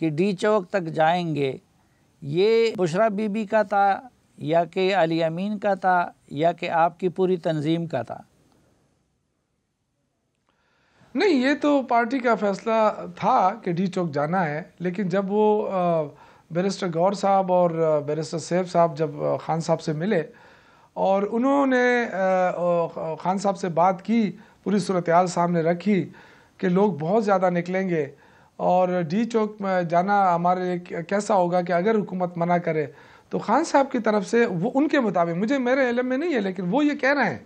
کہ ڈی چوک تک جائیں گے، یہ بشریٰ بی بی کا تھا یا کہ علی امین کا تھا یا کہ آپ کی پوری تنظیم کا تھا؟ نہیں، یہ تو پارٹی کا فیصلہ تھا کہ ڈی چوک جانا ہے، لیکن جب وہ بیرسٹر گور صاحب اور بیرسٹر سیف صاحب جب خان صاحب سے ملے اور انہوں نے خان صاحب سے بات کی، پوری صورتحال سامنے رکھی کہ لوگ بہت زیادہ نکلیں گے اور ڈی چوک میں جانا ہمارے لیے کیسا ہوگا کہ اگر حکومت منع کرے، تو خان صاحب کی طرف سے وہ ان کے مطابق، میرے علم میں نہیں ہے لیکن وہ یہ کہہ رہے ہیں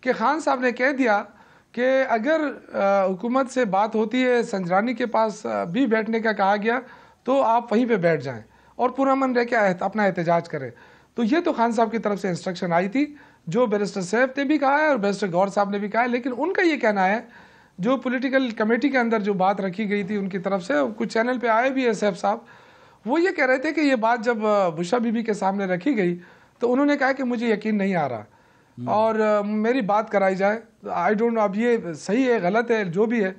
کہ خان صاحب نے کہہ دیا کہ اگر حکومت سے بات ہوتی ہے، سنجرانی کے پاس بھی بیٹھنے کا کہا گیا تو آپ وہیں پہ بیٹھ جائیں اور پرامن رہ کے اپنا احتجاج کریں۔ تو یہ تو خان صاحب کی طرف سے انسٹرکشن آئی تھی، جو بیرسٹر سیف نے بھی کہا ہے اور بیرسٹر گور صاحب نے بھی کہا ہے، لیکن ان کا یہ کہنا ہے جو پولیٹیکل کمیٹی کے اندر جو بات رکھی گئی تھی ان کی طرف سے، کچھ چینل پہ آئے بھی ہے سیف صاحب، وہ یہ کہہ رہے تھے کہ یہ بات جب بشریٰ بی بی کے سامنے رکھی گئی تو انہوں نے کہا کہ مجھے یقین نہیں آ رہا اور میری بات کرائی جائے۔ آئی ڈونٹ نو اب یہ صحیح ہے غلط ہے جو بھی ہے،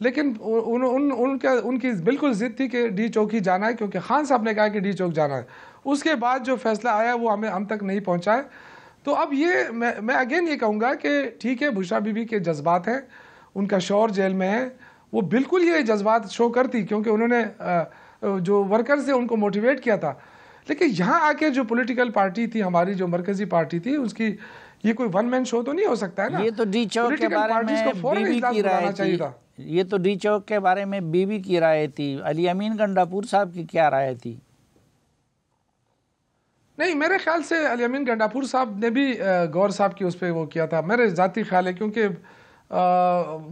لیکن ان کی بالکل ضد تھی کہ ڈی چوک ہی جانا ہے، کیونکہ خان صاحب نے کہا کہ ڈی چوک جانا ہے۔ اس کے بعد جو فیصلہ آیا وہ ہم تک نہیں پہنچا ہے۔ تو اب یہ میں اگین یہ کہوں گا کہ ٹھیک ہے، بشریٰ بی بی کے جذبات ہیں، ان کا شوہر جیل میں ہے، وہ بالکل یہ جذبات شو کرتی کیونکہ انہوں نے جو ورکرز ہیں ان کو موٹیویٹ کیا تھا، لیکن یہاں آ کے جو پولیٹیکل پارٹی تھی ہماری، جو مرکزی پارٹی تھی، اس کی یہ کوئی ون مین شو تو نہیں ہو سکتا ہے نا۔ یہ تو ڈی چوک کے بارے میں بی بی کی رائے تھی، یہ تو ڈی چوک کے بارے میں بی بی کی رائے تھی۔ علی امین گنڈاپور صاحب کی کیا رائے تھی؟ نہیں، میرے خیال سے علی امین گنڈاپور صاحب نے بھی گور صاحب کی اس پہ وہ کیا تھا، میرے ذاتی خیال ہے، کیونکہ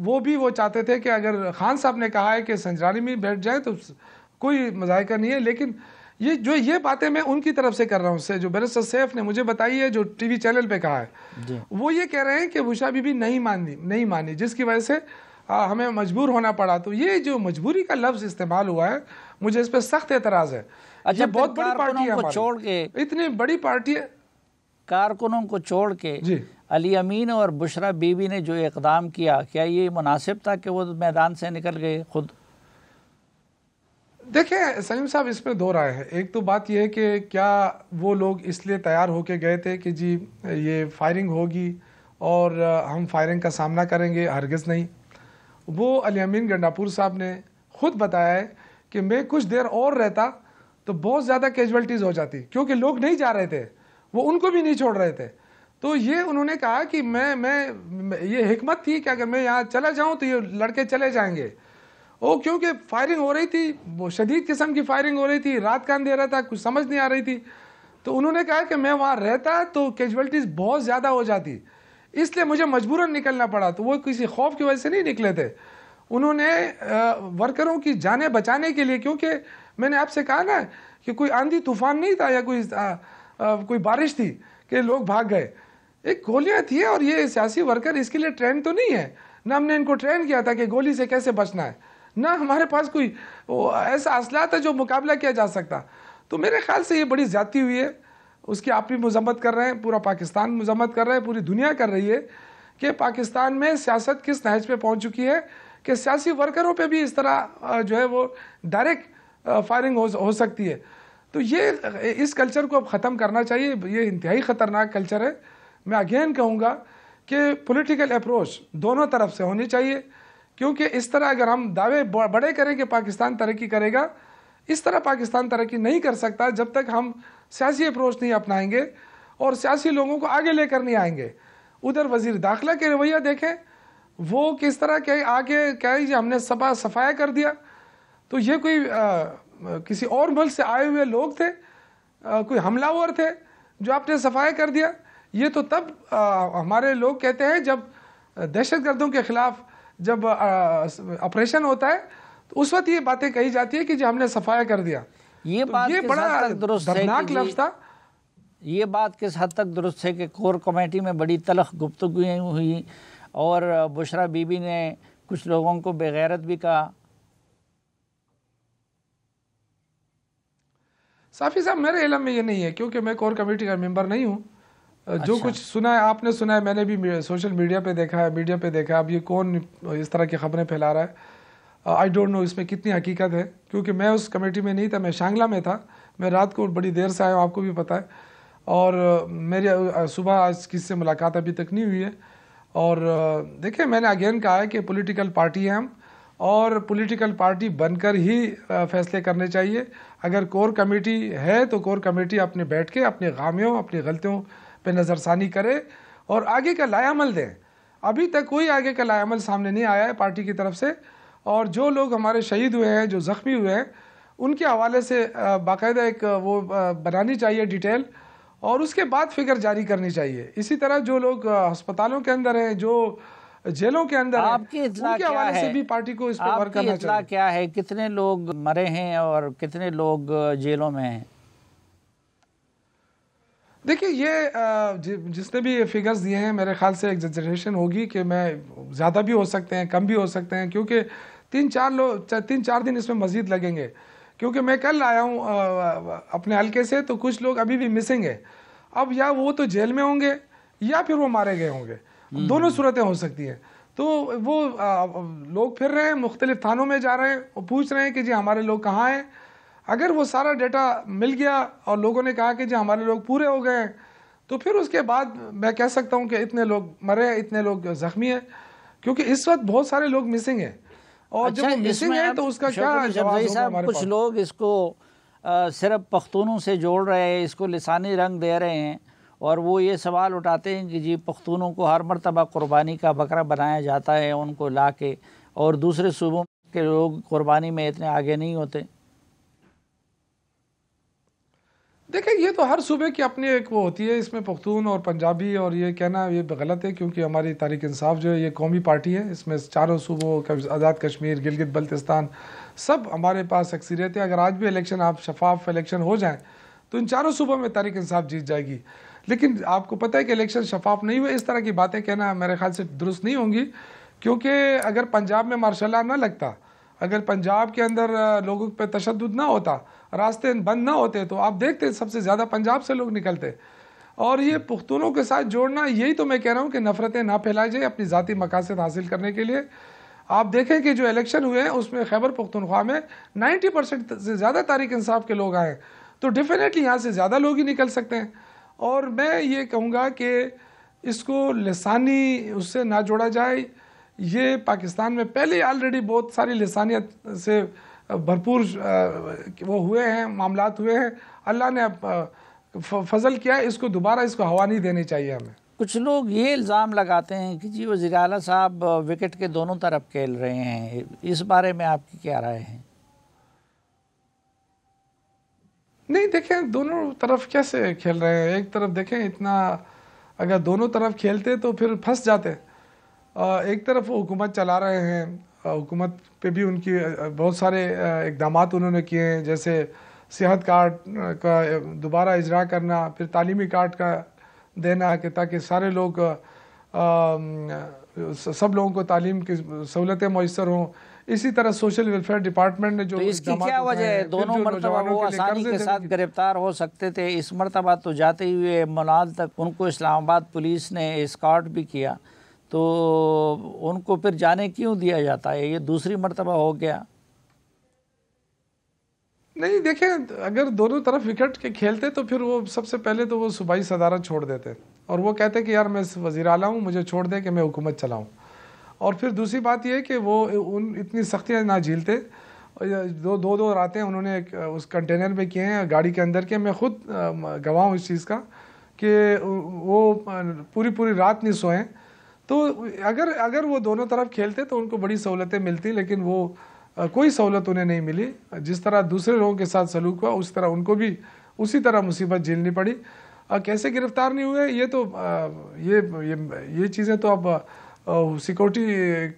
وہ بھی وہ چاہتے تھے کہ اگر خان صاحب نے کہا ہے کہ سنجرانی میں بیٹھ جائیں تو کوئی مذائقہ نہیں ہے، لیکن یہ باتیں میں ان کی طرف سے کر رہا ہوں، جو بیرسٹر سیف نے مجھے بتائی ہے، جو ٹی وی چینل پہ کہا ہے، وہ یہ کہہ رہے ہیں کہ بشریٰ بی بی نہیں مانی، جس کی وجہ سے ہمیں مجبور ہونا پڑا۔ تو یہ جو مجبوری کا لفظ استعمال ہوا ہے، مجھے اس پہ سخت اعتراض ہے۔ اچھا، بہت بڑی پارٹی ہے کو چھوڑ کے، اتنی بڑی پارٹی ہے، کارکنوں کو چھوڑ کے علی امین اور بشریٰ بی بی نے جو اقدام کیا، کیا یہ مناسب تھا کہ وہ میدان سے نکل گئے خود؟ دیکھیں سلیم صاحب، اس میں دو رائے ہیں۔ ایک تو بات یہ ہے کہ کیا وہ لوگ اس لیے تیار ہو کے گئے تھے کہ جی یہ فائرنگ ہوگی اور ہم فائرنگ کا سامنا کریں گے؟ ہرگز نہیں۔ وہ علی امین گنڈاپور صاحب نے خود بتایا ہے کہ میں کچھ دیر اور رہتا تو بہت زیادہ کیجولٹیز ہو جاتی، کیونکہ لوگ نہیں جا رہے تھے، وہ ان کو بھی نہیں چھوڑ رہے تھے۔ تو یہ انہوں نے کہا کہ یہ حکمت تھی کہ اگر میں یہاں چلا جاؤں تو یہ لڑکے چلے جائیں گے، کیونکہ فائرنگ ہو رہی تھی، وہ شدید قسم کی فائرنگ ہو رہی تھی، رات کا اندھیرا تھا، کچھ سمجھ نہیں آ رہی تھی۔ تو انہوں نے کہا کہ میں وہاں رہتا تو کیجولٹیز بہت زیادہ ہو جاتی، اس لیے مجھے مجبوراً نکلنا پڑا۔ تو وہ کسی خوف کی وجہ سے نہیں نکلے تھے، انہوں نے ورکروں کی جانیں بچانے کے لیے، کیونکہ میں نے آپ سے کہا نا کہ کوئی آندھی طوفان نہیں تھا یا کوئی بارش تھی کہ لوگ بھاگ گئے، ایک گولیاں تھیں، اور یہ سیاسی ورکر اس کے لیے ٹرین تو نہیں ہے، نہ ہم نے ان کو ٹرین کیا تھا کہ گولی سے کیسے بچنا ہے، نہ ہمارے پاس کوئی ایسا اسلحہ تھا جو مقابلہ کیا جا سکتا۔ تو میرے خیال سے یہ بڑی زیادتی ہوئی ہے، اس کی آپ بھی مذمت کر رہے ہیں، پورا پاکستان مذمت کر رہا ہے، پوری دنیا کر رہی ہے کہ پاکستان میں سیاست کس نہج پہ پہنچ چکی ہے کہ سیاسی ورکروں پہ بھی اس طرح جو ہے وہ ڈائریکٹ فائرنگ ہو سکتی ہے۔ تو اس کلچر کو اب ختم کرنا چاہیے، یہ انتہائی خطرناک کلچر ہے۔ میں اگین کہوں گا کہ پولیٹیکل اپروچ دونوں طرف سے ہونی چاہیے، کیونکہ اس طرح اگر ہم دعوے بڑے کریں کہ پاکستان ترقی کرے گا، اس طرح پاکستان ترقی نہیں کر سکتا جب تک ہم سیاسی اپروچ نہیں اپنائیں گے اور سیاسی لوگوں کو آگے لے کر نہیں آئیں گے۔ ادھر وزیر داخلہ کے رویہ دیکھیں، وہ کس طرح کہ آگے کہ ہم نے صفایا کر دیا، تو یہ کوئی کسی اور ملک سے آئے ہوئے لوگ تھے، کوئی حملہ آور تھے جو آپ نے صفایا کر دیا؟ یہ تو تب ہمارے لوگ کہتے ہیں جب دہشت گردوں کے خلاف جب آپریشن ہوتا ہے تو اس وقت یہ باتیں کہی جاتی ہے کہ جو ہم نے صفایا کر دیا۔ یہ بات بڑا دردناک لفظ تھا۔ یہ بات کس حد تک درست ہے کہ کور کمیٹی میں بڑی تلخ گفتگویں ہوئی اور بشریٰ بی بی نے کچھ لوگوں کو بے غیرت بھی کہا؟ صافی صاحب، میرے علم میں یہ نہیں ہے، کیونکہ میں کور کمیٹی کا ممبر نہیں ہوں۔ جو کچھ سنا ہے آپ نے سنا ہے، میں نے بھی سوشل میڈیا پہ دیکھا ہے، میڈیا پہ دیکھا ہے۔ اب یہ کون اس طرح کی خبریں پھیلا رہا ہے، آئی ڈونٹ نو اس میں کتنی حقیقت ہے، کیونکہ میں اس کمیٹی میں نہیں تھا، میں شانگلہ میں تھا. میں رات کو بڑی دیر سے آیا ہوں، آپ کو بھی پتہ ہے. اور میری صبح آج کسی سے ملاقات ابھی تک نہیں ہوئی ہے. اور دیکھیں میں نے اگین کہا ہے کہ پولیٹیکل پارٹی ہیں ہم، اور پولیٹیکل پارٹی بن کر ہی فیصلے کرنے چاہیے. اگر کور کمیٹی ہے تو کور کمیٹی اپنے بیٹھ کے اپنے خامیوں اپنی غلطیوں پہ نظر ثانی کرے اور آگے کا لائحہ عمل دیں. ابھی تک کوئی آگے کا لائحہ عمل سامنے نہیں آیا ہے پارٹی کی طرف سے. اور جو لوگ ہمارے شہید ہوئے ہیں، جو زخمی ہوئے ہیں، ان کے حوالے سے باقاعدہ ایک وہ بنانی چاہیے ڈیٹیل، اور اس کے بعد فگر جاری کرنی چاہیے. اسی طرح جو لوگ ہسپتالوں کے اندر ہیں، جو جیلوں کے اندر ہیں، آپ کی اطلاع ان کے کیا حوالے سے ہے؟ بھی پارٹی کو اس پہ آپ ورک کی کرنا اطلاع چاہیے. کیا ہے؟ کتنے لوگ مرے ہیں اور کتنے لوگ جیلوں میں ہیں؟ دیکھیے یہ جس نے بھی یہ فگرز دیے ہیں، میرے خیال سے ایگزیجریشن ہوگی کہ میں زیادہ بھی ہو سکتے ہیں، کم بھی ہو سکتے ہیں، کیونکہ 3-4 دن اس میں مزید لگیں گے. کیونکہ میں کل آیا ہوں اپنے حلقے سے، تو کچھ لوگ ابھی بھی مسنگ ہیں. اب یا وہ تو جیل میں ہوں گے یا پھر وہ مارے گئے ہوں گے. دونوں صورتیں ہو سکتی ہیں. تو وہ لوگ پھر رہے ہیں، مختلف تھانوں میں جا رہے ہیں، وہ پوچھ رہے ہیں کہ جی ہمارے لوگ کہاں ہیں. اگر وہ سارا ڈیٹا مل گیا اور لوگوں نے کہا کہ جی ہمارے لوگ پورے ہو گئے ہیں، تو پھر اس کے بعد میں کہہ سکتا ہوں کہ اتنے لوگ مرے ہیں، اتنے لوگ زخمی ہیں. کیونکہ اس وقت بہت سارے لوگ مسنگ ہیں، اور جب وہ اس مسنگ میں ہیں اب تو اس کا کیا شوکت جواز یوسفزئی ہوگا صاحب، ہمارے کچھ پاس. لوگ اس کو صرف پختونوں سے جوڑ رہے ہیں، اس کو لسانی رنگ دے رہے ہیں، اور وہ یہ سوال اٹھاتے ہیں کہ جی پختونوں کو ہر مرتبہ قربانی کا بکرا بنایا جاتا ہے ان کو لا کے، اور دوسرے صوبوں کے لوگ قربانی میں اتنے آگے نہیں ہوتے. دیکھیں یہ تو ہر صوبے کی اپنی ایک وہ ہوتی ہے. اس میں پختون اور پنجابی اور یہ کہنا یہ غلط ہے، کیونکہ ہماری تحریک انصاف جو ہے یہ قومی پارٹی ہے. اس میں چاروں صوبوں، آزاد کشمیر، گلگت بلتستان، سب ہمارے پاس اکثریت ہے. اگر آج بھی الیکشن آپ شفاف الیکشن ہو جائیں تو ان چاروں صوبوں میں تحریک انصاف جیت جائے گی. لیکن آپ کو پتہ ہے کہ الیکشن شفاف نہیں ہوئے، اس طرح کی باتیں کہنا میرے خیال سے درست نہیں ہوں گی. کیونکہ اگر پنجاب میں مارشل لا نہ لگتا، اگر پنجاب کے اندر لوگوں پہ تشدد نہ ہوتا، راستے بند نہ ہوتے، تو آپ دیکھتے سب سے زیادہ پنجاب سے لوگ نکلتے. اور یہ پختونوں کے ساتھ جوڑنا، یہی تو میں کہہ رہا ہوں کہ نفرتیں نہ پھیلائی جائے اپنی ذاتی مقاصد حاصل کرنے کے لیے. آپ دیکھیں کہ جو الیکشن ہوئے ہیں اس میں خیبر پختونخوا میں 90% سے زیادہ تحریک انصاف کے لوگ آئے، تو ڈیفینیٹلی یہاں سے زیادہ لوگ ہی نکل سکتے ہیں. اور میں یہ کہوں گا کہ اس کو لسانی اس سے نہ جوڑا جائے. یہ پاکستان میں پہلے آلریڈی بہت ساری لسانیت سے بھرپور وہ ہوئے ہیں، معاملات ہوئے ہیں. اللہ نے فضل کیا ہے، اس کو دوبارہ اس کو ہوا نہیں دینی چاہیے ہمیں. کچھ لوگ یہ الزام لگاتے ہیں کہ جی وزیر اعلیٰ صاحب وکٹ کے دونوں طرف کھیل رہے ہیں. اس بارے میں آپ کی کیا رائے ہے؟ نہیں دیکھیں دونوں طرف کیسے کھیل رہے ہیں. ایک طرف دیکھیں اتنا، اگر دونوں طرف کھیلتے تو پھر پھنس جاتے. ایک طرف وہ حکومت چلا رہے ہیں، حکومت پہ بھی ان کی بہت سارے اقدامات انہوں نے کیے ہیں، جیسے صحت کارڈ کا دوبارہ اجرا کرنا، پھر تعلیمی کارڈ کا دینا کہ تاکہ سارے لوگ سب لوگوں کو تعلیم کی سہولتیں میسر ہوں. اسی طرح سوشل ویلفیئر ڈپارٹمنٹ نے جو تو اس کی کیا وجہ ہے؟ دونوں مرتبہ وہ آسانی کے ساتھ گرفتار ہو سکتے تھے، اس مرتبہ تو جاتے ہوئے منال تک ان کو اسلام آباد پولیس نے اسکارٹ بھی کیا، تو ان کو پھر جانے کیوں دیا جاتا ہے؟ یہ دوسری مرتبہ ہو گیا. نہیں دیکھیں اگر دونوں طرف وکٹ کے کھیلتے تو پھر وہ سب سے پہلے تو وہ صوبائی صدارت چھوڑ دیتے اور وہ کہتے کہ یار میں وزیر اعلیٰ ہوں، مجھے چھوڑ دے کہ میں حکومت چلاؤں. اور پھر دوسری بات یہ کہ وہ اتنی سختیاں نہ جھیلتے. دو راتیں انہوں نے اس کنٹینر میں کیے ہیں، گاڑی کے اندر کے. میں خود گواہ ہوں اس چیز کا کہ وہ پوری رات نہیں سوئیں. تو اگر وہ دونوں طرف کھیلتے تو ان کو بڑی سہولتیں ملتی، لیکن وہ کوئی سہولت انہیں نہیں ملی. جس طرح دوسرے لوگوں کے ساتھ سلوک ہوا اس طرح ان کو بھی اسی طرح مصیبت جھیلنی پڑی. کیسے گرفتار نہیں ہوئے یہ تو یہ چیزیں تو اب سیکورٹی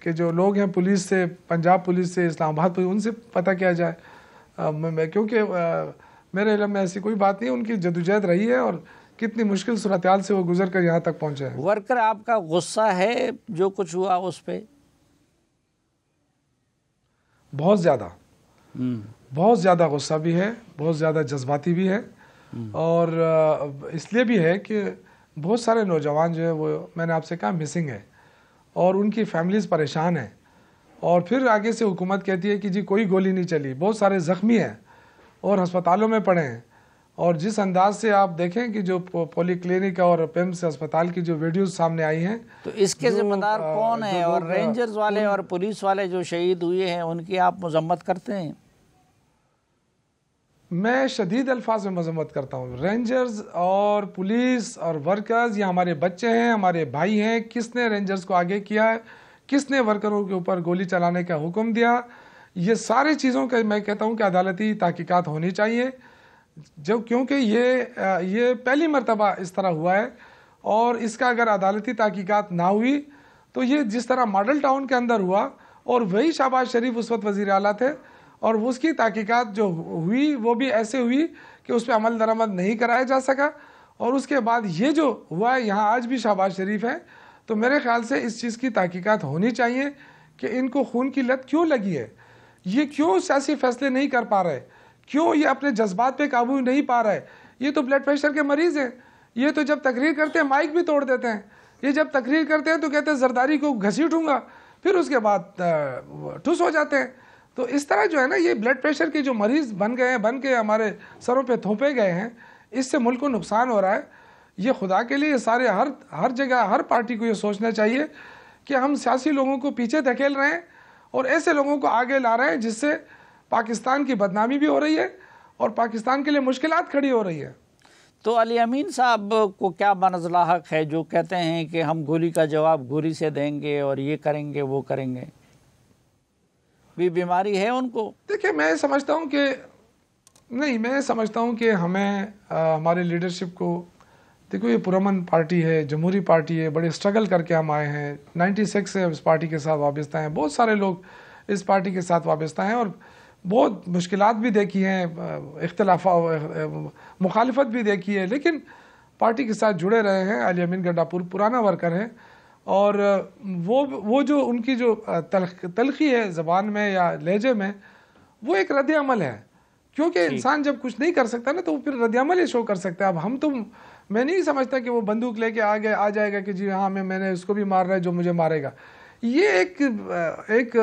کے جو لوگ ہیں، پولیس سے، پنجاب پولیس سے، اسلام آباد پولیس، ان سے پتہ کیا جائے. کیونکہ میرے علم میں ایسی کوئی بات نہیں. ان کی جدوجہد رہی ہے اور کتنی مشکل صورتحال سے وہ گزر کر یہاں تک پہنچے ہیں. ورکر آپ کا غصہ ہے جو کچھ ہوا اس پہ؟ بہت زیادہ غصہ بھی ہے، بہت زیادہ جذباتی بھی ہے. اور اس لیے بھی ہے کہ بہت سارے نوجوان جو ہے وہ میں نے آپ سے کہا مسنگ ہے، اور ان کی فیملیز پریشان ہیں. اور پھر آگے سے حکومت کہتی ہے کہ جی کوئی گولی نہیں چلی، بہت سارے زخمی ہیں اور ہسپتالوں میں پڑے ہیں. اور جس انداز سے آپ دیکھیں کہ جو پولی کلینک اور پیمس ہسپتال کی جو ویڈیوز سامنے آئی ہیں، تو اس کے ذمہ دار کون ہیں؟ اور رینجرز والے اور پولیس والے جو شہید ہوئے ہیں ان کی آپ مذمت کرتے ہیں؟ میں شدید الفاظ میں مذمت کرتا ہوں. رینجرز اور پولیس اور ورکرز یہ ہمارے بچے ہیں، ہمارے بھائی ہیں. کس نے رینجرز کو آگے کیا ہے؟ کس نے ورکروں کے اوپر گولی چلانے کا حکم دیا؟ یہ ساری چیزوں کا میں کہتا ہوں کہ عدالتی تحقیقات ہونی چاہیے، کیونکہ یہ پہلی مرتبہ اس طرح ہوا ہے. اور اس کا اگر عدالتی تحقیقات نہ ہوئی تو یہ جس طرح ماڈل ٹاؤن کے اندر ہوا، اور وہی شہباز شریف اس وقت وزیر اعلیٰ تھے، اور اس کی تحقیقات جو ہوئی وہ بھی ایسے ہوئی کہ اس پہ عمل درآمد نہیں کرایا جا سکا. اور اس کے بعد یہ جو ہوا ہے، یہاں آج بھی شہباز شریف ہے. تو میرے خیال سے اس چیز کی تحقیقات ہونی چاہیے کہ ان کو خون کی لت کیوں لگی ہے، یہ کیوں سیاسی فیصلے نہیں کر پا رہے، کیوں یہ اپنے جذبات پہ قابو نہیں پا رہے. یہ تو بلڈ پریشر کے مریض ہیں. یہ تو جب تقریر کرتے ہیں مائک بھی توڑ دیتے ہیں. یہ جب تقریر کرتے ہیں تو کہتے ہیں زرداری کو گھسیٹوں گا، پھر اس کے بعد ٹھس ہو جاتے ہیں. تو اس طرح جو ہے نا، یہ بلڈ پریشر کے جو مریض بن کے ہمارے سروں پہ تھوپے گئے ہیں. اس سے ملک کو نقصان ہو رہا ہے. یہ خدا کے لیے سارے ہر جگہ ہر پارٹی کو یہ سوچنا چاہیے کہ ہم سیاسی لوگوں کو پیچھے دھکیل رہے ہیں اور ایسے لوگوں کو آگے لا رہے ہیں جس سے پاکستان کی بدنامی بھی ہو رہی ہے اور پاکستان کے لیے مشکلات کھڑی ہو رہی ہے. تو علی امین صاحب کو کیا بنزلہ حق ہے جو کہتے ہیں کہ ہم گولی کا جواب گولی سے دیں گے اور یہ کریں گے وہ کریں گے؟ بھی بیماری ہے ان کو؟ دیکھیں، میں سمجھتا ہوں کہ ہمیں ہمارے لیڈرشپ کو، دیکھو یہ پرامن پارٹی ہے، جمہوری پارٹی ہے، بڑے اسٹرگل کر کے ہم آئے ہیں. 96 سے اس پارٹی کے ساتھ وابستہ ہیں. بہت سارے لوگ اس پارٹی کے ساتھ وابستہ ہیں اور بہت مشکلات بھی دیکھی ہیں، مخالفت بھی دیکھی ہے، لیکن پارٹی کے ساتھ جڑے رہے ہیں. علی امین گڈا پرانا ورکر ہے، اور وہ جو ان کی جو تلخی ہے زبان میں یا لہجے میں، وہ ایک رد عمل ہے. کیونکہ انسان جب کچھ نہیں کر سکتا نا تو پھر رد عمل ہی شو کر سکتا ہے. اب میں نہیں سمجھتا کہ وہ بندوق لے کے آ جائے گا کہ جی ہاں میں نے اس کو بھی مار رہا ہے جو مجھے مارے گا. یہ ایک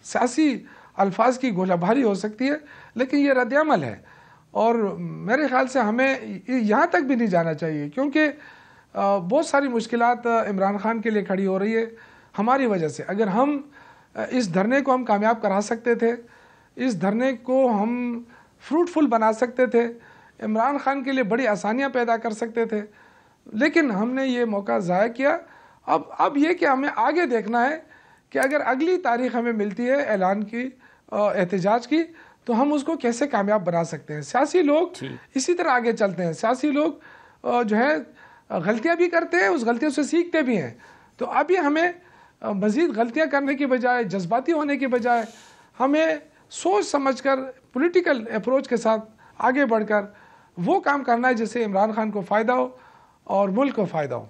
سیاسی الفاظ کی گولہ باری ہو سکتی ہے، لیکن یہ رد عمل ہے. اور میرے خیال سے ہمیں یہاں تک بھی نہیں جانا چاہیے، کیونکہ بہت ساری مشکلات عمران خان کے لیے کھڑی ہو رہی ہے ہماری وجہ سے. اگر ہم اس دھرنے کو ہم کامیاب کرا سکتے تھے، اس دھرنے کو ہم فروٹفل بنا سکتے تھے، عمران خان کے لیے بڑی آسانیاں پیدا کر سکتے تھے، لیکن ہم نے یہ موقع ضائع کیا. اب یہ کہ ہمیں آگے دیکھنا ہے کہ اگر اگلی تاریخ ہمیں ملتی ہے اعلان کی، احتجاج کی، تو ہم اس کو کیسے کامیاب بنا سکتے ہیں. سیاسی لوگ اسی طرح آگے چلتے ہیں. سیاسی لوگ جو ہے غلطیاں بھی کرتے ہیں، اس غلطیوں سے سیکھتے بھی ہیں. تو ابھی ہمیں مزید غلطیاں کرنے کی بجائے، جذباتی ہونے کی بجائے، ہمیں سوچ سمجھ کر پولیٹیکل اپروچ کے ساتھ آگے بڑھ کر وہ کام کرنا ہے جس سے عمران خان کو فائدہ ہو اور ملک کو فائدہ ہو.